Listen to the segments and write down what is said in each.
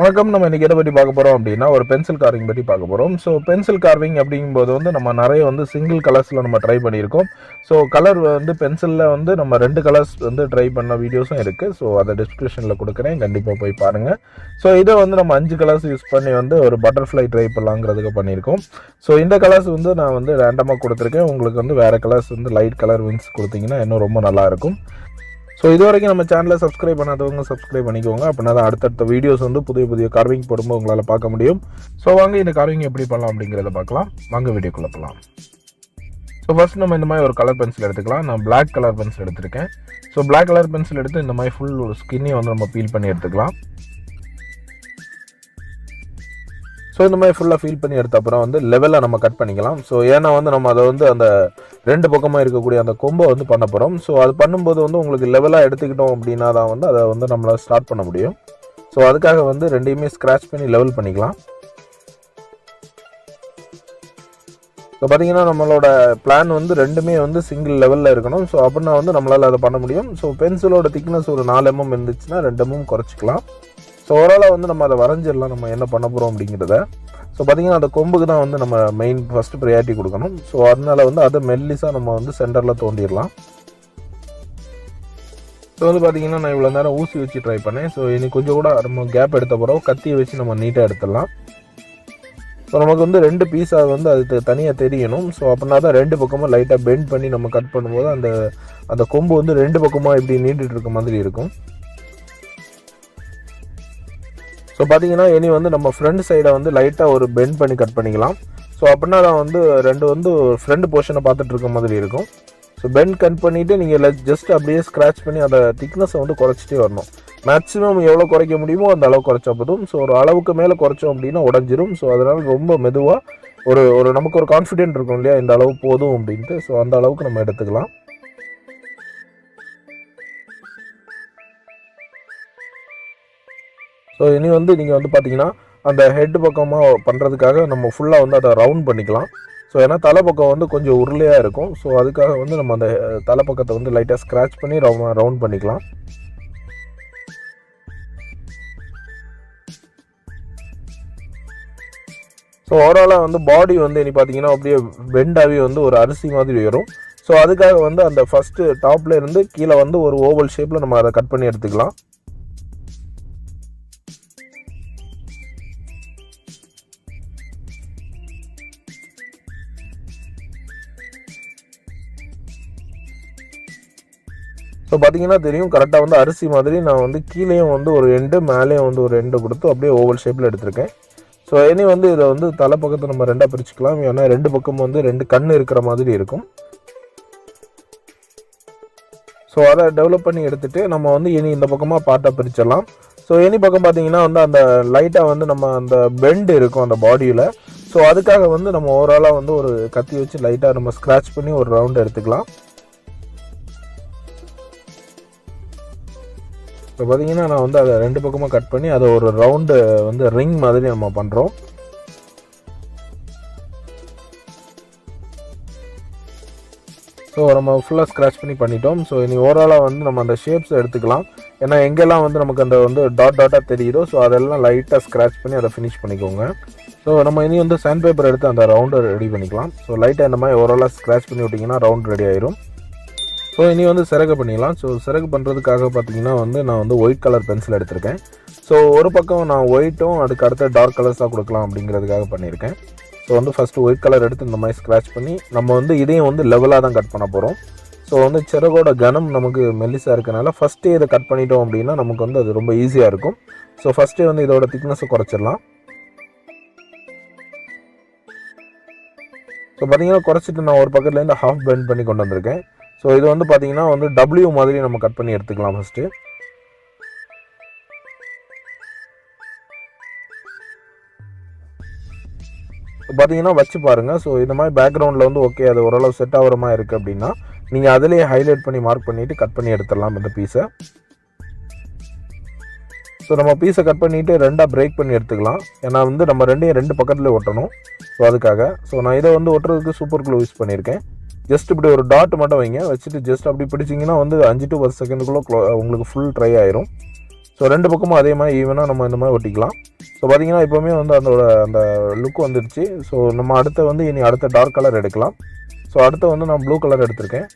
வணக்கம். நம்ம இன்னைக்கு எதை பற்றி பார்க்க போகிறோம் அப்படின்னா, ஒரு பென்சில் கார்விங் பற்றி பார்க்க போகிறோம். ஸோ பென்சில் கார்விங் அப்படிங்கும்போது நம்ம நிறைய சிங்கிள் கலர்ஸில் நம்ம ட்ரை பண்ணியிருக்கோம். ஸோ கலர் பென்சிலில் நம்ம 2 கலர்ஸ் ட்ரை பண்ண வீடியோஸும் இருக்குது. ஸோ அதை டிஸ்கிரிப்ஷனில் கொடுக்குறேன், கண்டிப்பாக போய் பாருங்கள். ஸோ இதை நம்ம 5 கலர்ஸ் யூஸ் பண்ணி ஒரு பட்டர்ஃப்ளை ட்ரை பண்ணலாங்கிறதுக்கு பண்ணியிருக்கோம். ஸோ இந்த கலர்ஸ் நான் ரேண்டமாக கொடுத்துருக்கேன். உங்களுக்கு வேறு கலர்ஸ் லைட் கலர் விங்ஸ் கொடுத்தீங்கன்னா இன்னும் ரொம்ப நல்லாயிருக்கும். ஸோ இது வரைக்கும் நம்ம சேனலை சப்ஸ்கிரைப் பண்ணாதவங்க சப்ஸ்கிரைப் பண்ணிக்கோங்க. அப்படின்னா தான் அடுத்தடுத்த வீடியோஸ் புதிய புதிய கார்விங் போடும்போது உங்களால் பார்க்க முடியும். ஸோ வாங்க இந்த கார்விங் எப்படி பண்ணலாம் அப்படிங்கிறத பார்க்கலாம். வாங்க வீடியோக்குள்ளே போகலாம். ஸோ ஃபர்ஸ்ட் நம்ம இந்த மாதிரி ஒரு கலர் பென்சில் எடுத்துக்கலாம். நான் பிளாக் கலர் பென்சில் எடுத்திருக்கேன். ஸோ பிளாக் கலர் பென்சில் எடுத்து இந்த மாதிரி ஃபுல் ஸ்கின்னையும் நம்ம பீல் பண்ணி எடுத்துக்கலாம். ஸோ இந்த மாதிரி ஃபுல்லாக ஃபீல் பண்ணி எடுத்த அப்புறம் லெவலில் நம்ம கட் பண்ணிக்கலாம். ஸோ ஏன்னா நம்ம அதை அந்த 2 பக்கமாக இருக்கக்கூடிய அந்த கொம்பை பண்ண போகிறோம். ஸோ அது பண்ணும்போது உங்களுக்கு லெவலாக எடுத்துக்கிட்டோம் அப்படின்னா தான் அதை நம்மளால் ஸ்டார்ட் பண்ண முடியும். ஸோ அதுக்காக ரெண்டையுமே ஸ்க்ராட்ச் பண்ணி லெவல் பண்ணிக்கலாம். ஸோ பார்த்தீங்கன்னா நம்மளோட பிளான் ரெண்டுமே சிங்கிள் லெவலில் இருக்கணும். ஸோ அப்படின்னா நம்மளால் அதை பண்ண முடியும். ஸோ பென்சிலோட திக்னஸ் ஒரு 4 mm இருந்துச்சுன்னா 2 mm குறைச்சிக்கலாம். ஸோ ஓவராலாக நம்ம அதை வரைஞ்சிடலாம் நம்ம என்ன பண்ண போகிறோம் அப்படிங்கிறத. ஸோ பார்த்தீங்கன்னா அந்த கொம்புக்கு தான் நம்ம மெயின் ஃபஸ்ட்டு ப்ரையாரிட்டி கொடுக்கணும். ஸோ அதனால் அதை மெல்லிஸாக நம்ம சென்டரில் தோண்டிடலாம். ஸோ பார்த்தீங்கன்னா நான் இவ்வளோ நேரம் ஊசி வச்சு ட்ரை பண்ணேன். ஸோ இனி கொஞ்சம் கூட நம்ம கேப் எடுத்த பிறகு கத்தியை வச்சு நம்ம நீட்டாக எடுத்துடலாம். ஸோ நமக்கு 2 பீஸாக அது தனியாக தெரியணும். ஸோ அப்படின்னா தான் 2 பக்கமும் லைட்டாக பெண்ட் பண்ணி நம்ம கட் பண்ணும்போது அந்த கொம்பு 2 பக்கமாக இப்படி நீண்டுட்டு இருக்க மாதிரி இருக்கும். ஸோ பார்த்தீங்கன்னா இனி நம்ம ஃப்ரண்ட் சைடை லைட்டாக ஒரு பெண்ட் பண்ணி கட் பண்ணிக்கலாம். ஸோ அப்படின்னா தான் 2 ஃப்ரண்ட் போர்ஷனை பார்த்துட்டு இருக்க மாதிரி இருக்கும். ஸோ பெண்ட் கட் பண்ணிவிட்டு நீங்கள் ஜஸ்ட் அப்படியே ஸ்க்ராட்ச் பண்ணி அதை திக்னஸை குறைச்சிட்டே வரணும். மேக்ஸிமம் எவ்வளோ குறைக்க முடியுமோ அந்த அளவு குறைச்சா போதும். ஸோ ஒரு அளவுக்கு மேலே குறைச்சோம் அப்படின்னா உடஞ்சிரும். ஸோ அதனால் ரொம்ப மெதுவாக ஒரு நமக்கு ஒரு கான்ஃபிடென்ட் இருக்கும் இல்லையா, இந்த அளவு போதும் அப்படின்ட்டு. ஸோ அந்த அளவுக்கு நம்ம எடுத்துக்கலாம். ஸோ இனி நீங்கள் பார்த்தீங்கன்னா அந்த ஹெட் பக்கமாக பண்ணுறதுக்காக நம்ம ஃபுல்லாக அதை ரவுண்ட் பண்ணிக்கலாம். ஸோ ஏன்னா தலைப்பக்கம் கொஞ்சம் உருளையாக இருக்கும். ஸோ அதுக்காக நம்ம அந்த தலைப்பக்கத்தை லைட்டாக ஸ்க்ராட்ச் பண்ணி ரவுண்ட் பண்ணிக்கலாம். ஸோ ஓவராலாக பாடி இனி பார்த்தீங்கன்னா அப்படியே பெண்டாகவே ஒரு அரிசி மாதிரி வரும். ஸோ அதுக்காக அந்த ஃபஸ்ட்டு டாப்பில் இருந்து கீழே ஒரு ஓவல் ஷேப்பில் நம்ம அதை கட் பண்ணி எடுத்துக்கலாம். ஸோ பார்த்தீங்கன்னா தெரியும், கரெக்டாக அரிசி மாதிரி நான் கீழேயும் ஒரு எண்டு மேலேயும் ஒரு எண்டு கொடுத்து அப்படியே ஓவல் ஷேப்பில் எடுத்திருக்கேன். ஸோ இனி இதை தலைப்பக்கத்தை நம்ம 2ஆக பிரிச்சுக்கலாம். ஏன்னா 2 பக்கம் 2 கண் இருக்கிற மாதிரி இருக்கும். ஸோ அதை டெவலப் பண்ணி எடுத்துகிட்டு நம்ம இனி இந்த பக்கமாக பார்ட்டாக பிரிச்சிடலாம். ஸோ இனி பக்கம் பார்த்தீங்கன்னா அந்த லைட்டாக நம்ம அந்த பெண்ட் இருக்கும் அந்த பாடியில். ஸோ அதுக்காக நம்ம ஓவராலாக ஒரு கத்தி வச்சு லைட்டாக நம்ம ஸ்க்ராட்ச் பண்ணி ஒரு ரவுண்டு எடுத்துக்கலாம். இப்போ பார்த்தீங்கன்னா நான் அதை 2 பக்கமாக கட் பண்ணி அதை ஒரு ரவுண்டு ரிங் மாதிரி நம்ம பண்ணுறோம். ஸோ நம்ம ஃபுல்லாக ஸ்க்ராட்ச் பண்ணி பண்ணிட்டோம். ஸோ இனி ஓவராலாக நம்ம அந்த ஷேப்ஸை எடுத்துக்கலாம். ஏன்னா எங்கெல்லாம் நமக்கு அந்த டாட்டாக தெரியுதோ ஸோ அதெல்லாம் லைட்டாக ஸ்க்ராட்ச் பண்ணி அதை ஃபினிஷ் பண்ணிக்கோங்க. ஸோ நம்ம இனி சாண்ட் பேப்பர் எடுத்து அந்த ரவுண்டை ரெடி பண்ணிக்கலாம். ஸோ லைட்டாக இந்த மாதிரி ஓவராலாக ஸ்க்ராட்ச் பண்ணி விட்டிங்கன்னா ரவுண்ட் ரெடி ஆயிரும். ஸோ இனி சிறகு பண்ணிடலாம். ஸோ சிறகு பண்ணுறதுக்காக பார்த்தீங்கன்னா நான் ஒயிட் கலர் பென்சில் எடுத்திருக்கேன். ஸோ ஒரு பக்கம் நான் ஒயிட்டும் அதுக்கு அடுத்த டார்க் கலர்ஸாக கொடுக்கலாம் அப்படிங்கிறதுக்காக பண்ணியிருக்கேன். ஸோ ஃபஸ்ட்டு ஒயிட் கலர் எடுத்து இந்த மாதிரி ஸ்க்ராட்ச் பண்ணி நம்ம இதையும் லெவலாக தான் கட் பண்ண போகிறோம். ஸோ சிறகோட கனம் நமக்கு மெல்லிஸாக இருக்கனால ஃபஸ்ட்டே இதை கட் பண்ணிட்டோம் அப்படின்னா நமக்கு அது ரொம்ப ஈஸியாக இருக்கும். ஸோ ஃபஸ்ட்டே இதோட திக்னஸை குறைச்சிடலாம். ஸோ பார்த்தீங்கன்னா குறைச்சிட்டு நான் ஒரு பக்கத்துலேருந்து ஹாஃப் பெண்ட் பண்ணி கொண்டு வந்திருக்கேன். ஸோ இது பார்த்தீங்கன்னா டபிள்யூ மாதிரி நம்ம கட் பண்ணி எடுத்துக்கலாம் ஃபஸ்ட்டு. பார்த்தீங்கன்னா வச்சு பாருங்கள். ஸோ இந்த மாதிரி பேக்ரவுண்டில் ஓகே அது ஓரளவு செட் ஆகிற மாதிரி இருக்குது அப்படின்னா நீங்கள் அதிலேயே ஹைலைட் பண்ணி மார்க் பண்ணிவிட்டு கட் பண்ணி எடுத்துடலாம் இந்த பீஸை. ஸோ நம்ம பீஸை கட் பண்ணிவிட்டு 2ஆக பிரேக் பண்ணி எடுத்துக்கலாம். ஏன்னா நம்ம 2 பக்கத்துலேயே ஒட்டணும். ஸோ அதுக்காக நான் இதை ஒட்டுறதுக்கு சூப்பர் க்ளூ யூஸ் பண்ணியிருக்கேன். ஜஸ்ட் இப்படி ஒரு டாட் மட்டும் வைங்க, வச்சுட்டு ஜஸ்ட் அப்படி பிடிச்சிங்கன்னா 5 to 10 செகண்டுக்குள்ளே உங்களுக்கு ஃபுல் ட்ரை ஆயிரும். ஸோ 2 பக்கமும் அதே மாதிரி ஈவனாக நம்ம இந்த மாதிரி ஒட்டிக்கலாம். ஸோ பார்த்தீங்கன்னா இப்போவுமே வந்து அந்த லுக் வந்துடுச்சு. ஸோ நம்ம அடுத்த டார்க் கலர் எடுக்கலாம். ஸோ அடுத்து வந்து நான் ப்ளூ கலர் எடுத்திருக்கேன்.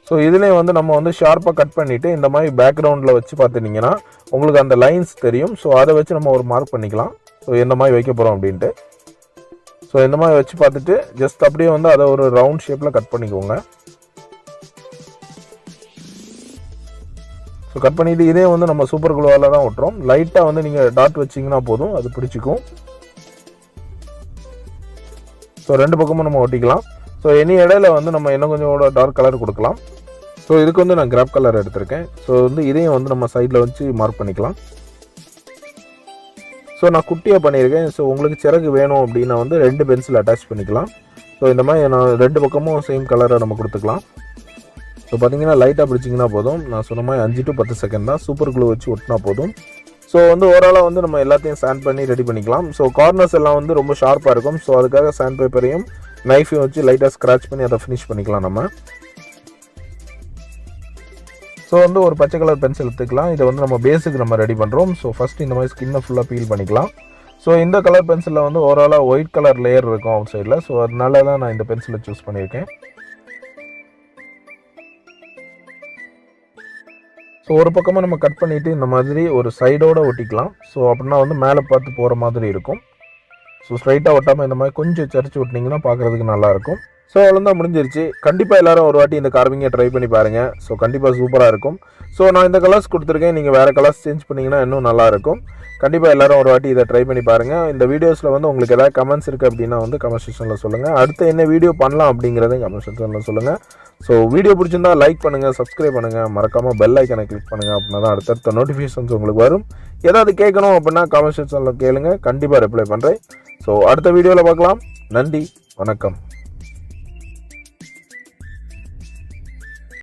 ஸோ இதுலேயும் வந்து நம்ம வந்து ஷார்ப்பாக கட் பண்ணிவிட்டு இந்த மாதிரி பேக்ரவுண்டில் வச்சு பார்த்துட்டிங்கன்னா உங்களுக்கு அந்த லைன்ஸ் தெரியும். ஸோ அதை வச்சு நம்ம ஒரு மார்க் பண்ணிக்கலாம். ஸோ எந்த மாதிரி வைக்க போகிறோம் அப்படின்ட்டு. ஸோ இந்த மாதிரி வச்சு பார்த்துட்டு ஜஸ்ட் அப்படியே வந்து அதை ஒரு ரவுண்ட் ஷேப்பில் கட் பண்ணிக்கோங்க. ஸோ கட் பண்ணிவிட்டு இதே வந்து நம்ம சூப்பர் குளோவால் தான் ஒட்டுறோம். லைட்டாக வந்து நீங்கள் டாட் வச்சிங்கன்னா போதும், அது பிடிச்சிக்கும். ஸோ 2 பக்கமும் நம்ம ஒட்டிக்கலாம். ஸோ இனி இடையில வந்து நம்ம இன்னும் கொஞ்சம் டார்க் கலர் கொடுக்கலாம். ஸோ இதுக்கு வந்து நான் கிராப் கலர் எடுத்திருக்கேன். ஸோ வந்து இதையும் வந்து நம்ம சைடில் வச்சு மார்க் பண்ணிக்கலாம். ஸோ நான் குட்டியாக பண்ணியிருக்கேன். ஸோ உங்களுக்கு சிறகு வேணும் அப்படின்னா வந்து 2 பென்சில் அட்டாச் பண்ணிக்கலாம். ஸோ இந்த மாதிரி நான் 2 பக்கமும் சேம் கலரை நம்ம கொடுத்துக்கலாம். ஸோ பார்த்தீங்கன்னா லைட்டாக பிடிச்சிங்கன்னா போதும். நான் சொன்ன மாதிரி 5 to 10 செகண்ட் தான் சூப்பர் க்ளூ வச்சு ஒட்டினா போதும். ஸோ வந்து ஓவராலாக வந்து நம்ம எல்லாத்தையும் சாண்ட் பண்ணி ரெடி பண்ணிக்கலாம். ஸோ கார்னர்ஸ் எல்லாம் வந்து ரொம்ப ஷார்ப்பாக இருக்கும். ஸோ அதுக்காக சாண்ட் பேப்பரையும் நைஃபையும் வச்சு லைட்டாக ஸ்க்ராட்ச் பண்ணி அதை ஃபினிஷ் பண்ணிக்கலாம் நம்ம. ஸோ வந்து ஒரு பச்சை கலர் பென்சில் எடுத்துக்கலாம். இதை வந்து நம்ம பேஸுக்கு நம்ம ரெடி பண்ணுறோம். ஸோ ஃபஸ்ட்டு இந்த மாதிரி ஸ்கின்னை ஃபுல்லாக பீல் பண்ணிக்கலாம். ஸோ இந்த கலர் பென்சிலில் வந்து ஓவராலாக ஒயிட் கலர் லேயர் இருக்கும் அவுட் சைடில். ஸோ அதனால தான் நான் இந்த பென்சிலை சூஸ் பண்ணியிருக்கேன். ஸோ ஒரு பக்கமாக நம்ம கட் பண்ணிவிட்டு இந்த மாதிரி ஒரு சைடோடு ஒட்டிக்கலாம். ஸோ அப்படின்னா வந்து மேலே பார்த்து போகிற மாதிரி இருக்கும். ஸோ ஸ்ட்ரைட்டாக ஒட்டாமல் இந்த மாதிரி கொஞ்சம் சரிச்சு விட்டிங்கன்னா பார்க்குறதுக்கு நல்லாயிருக்கும். ஸோ அவ்வளோதான் முடிஞ்சிருச்சு. கண்டிப்பாக எல்லோரும் ஒரு வாட்டி இந்த கார்விங்கை ட்ரை பண்ணி பாருங்கள். ஸோ கண்டிப்பாக சூப்பராக இருக்கும். ஸோ நான் இந்த கலர்ஸ் கொடுத்துருக்கேன். நீங்கள் வேறு கலர்ஸ் சேஞ்ச் பண்ணிங்கன்னா இன்னும் நல்லாயிருக்கும். கண்டிப்பாக எல்லோரும் ஒரு வாட்டி இதை ட்ரை பண்ணி பாருங்கள். இந்த வீடியோஸில் வந்து உங்களுக்கு எதாவது கமெண்ட்ஸ் இருக்குது அப்படின்னா வந்து கமெண்ட் செக்ஷனில் சொல்லுங்கள். அடுத்து என்ன வீடியோ பண்ணலாம் அப்படிங்கிறதையும் கமெண்ட் செக்ஷனில் சொல்லுங்கள். ஸோ வீடியோ பிடிச்சிருந்தா லைக் பண்ணுங்கள், சப்ஸ்கிரைப் பண்ணுங்கள், மறக்காமல் பெல் ஐக்கனை கிளிக் பண்ணுங்கள். அப்படின்னா தான் அடுத்தடுத்த நோட்டிஃபிகேஷன்ஸ் உங்களுக்கு வரும். ஏதாவது கேட்கணும் அப்படின்னா கமெண்ட் செக்ஷனில் கேளுங்க, கண்டிப்பாக ரிப்ளை பண்ணுறேன். ஸோ அடுத்த வீடியோவில் பார்க்கலாம். நன்றி, வணக்கம்.